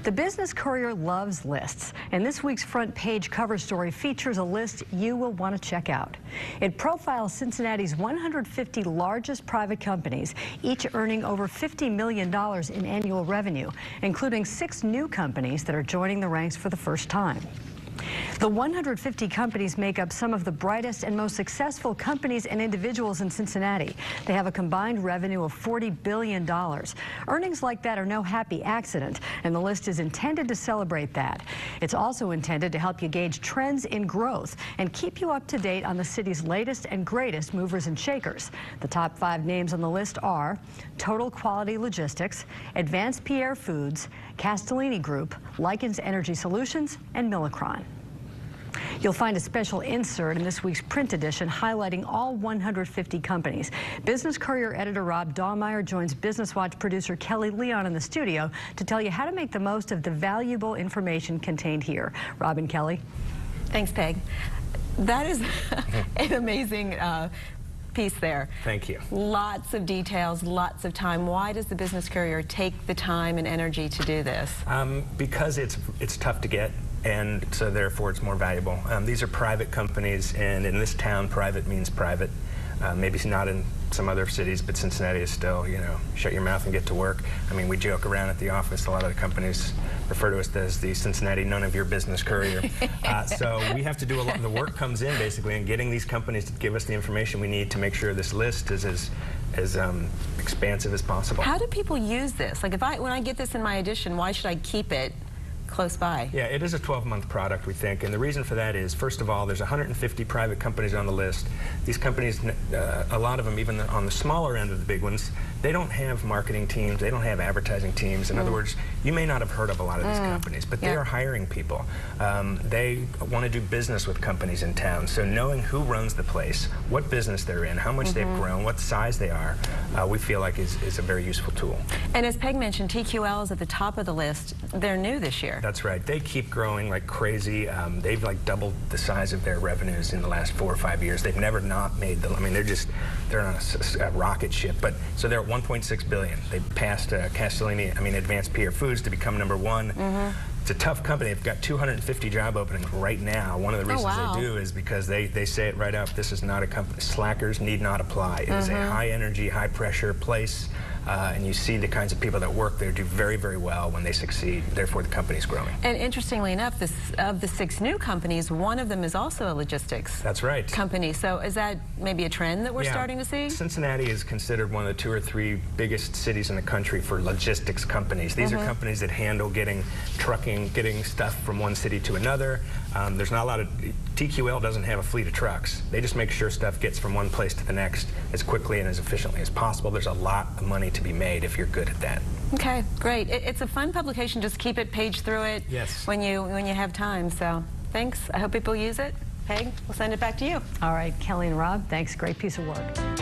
The Business Courier loves lists, and this week's front page cover story features a list you will want to check out. It profiles Cincinnati's 150 largest private companies, each earning over $50 million in annual revenue, including 6 new companies that are joining the ranks for the first time. The 150 companies make up some of the brightest and most successful companies and individuals in Cincinnati. They have a combined revenue of $40 billion. Earnings like that are no happy accident, and the list is intended to celebrate that. It's also intended to help you gauge trends in growth and keep you up to date on the city's latest and greatest movers and shakers. The top 5 names on the list are Total Quality Logistics, Advanced Pierre Foods, Castellini Group, Likens Energy Solutions, and Millicron. You'll find a special insert in this week's print edition highlighting all 150 companies. Business Courier editor Rob Dahlmeyer joins Business Watch producer Kelly Leon in the studio to tell you how to make the most of the valuable information contained here. Rob and Kelly. Thanks, Peg. That is an amazing piece there. Thank you. Lots of details, lots of time. Why does the Business Courier take the time and energy to do this? Because it's tough to get, and so therefore it's more valuable. These are private companies, and in this town, private means private. Maybe it's not in some other cities, but Cincinnati is still, you know, shut your mouth and get to work. I mean, we joke around at the office. A lot of the companies refer to us as the Cincinnati none of your business courier. So we have to do a lot. The work comes in basically in getting these companies to give us the information we need to make sure this list is as expansive as possible. How do people use this? Like, when I get this in my edition, why should I keep it close by? Yeah, it is a 12-month product, we think, and the reason for that is, first of all, there's 150 private companies on the list. These companies, a lot of them, even on the smaller end of the big ones, they don't have marketing teams, they don't have advertising teams. In other words, you may not have heard of a lot of these companies, but they are hiring people. They want to do business with companies in town, so knowing who runs the place, what business they're in, how much they've grown, what size they are, we feel like is a very useful tool. And as Peg mentioned, TQL is at the top of the list. They're new this year. That's right. They keep growing like crazy. They've like doubled the size of their revenues in the last 4 or 5 years. They've never not made them. I mean, they're on a rocket ship. But so they're at 1.6 billion. They passed Castellini, Advanced Pierre Foods to become #1. It's a tough company. They've got 250 job openings right now. One of the reasons they do is because they say it right up. This is not a company. Slackers need not apply. It is a high energy, high pressure place. And you see the kinds of people that work there do very, very well when they succeed. Therefore, the company's growing. And interestingly enough, of the 6 new companies, one of them is also a logistics company. So is that maybe a trend that we're starting to see? Cincinnati is considered one of the 2 or 3 biggest cities in the country for logistics companies. These are companies that handle trucking, getting stuff from one city to another. There's not a lot of... TQL doesn't have a fleet of trucks. They just make sure stuff gets from one place to the next as quickly and as efficiently as possible. There's a lot of money to be made if you're good at that. Okay, great. It's a fun publication. Just keep it, page through it when you have time. So thanks. I hope people use it. Peg, we'll send it back to you. All right, Kelly and Rob, thanks. Great piece of work.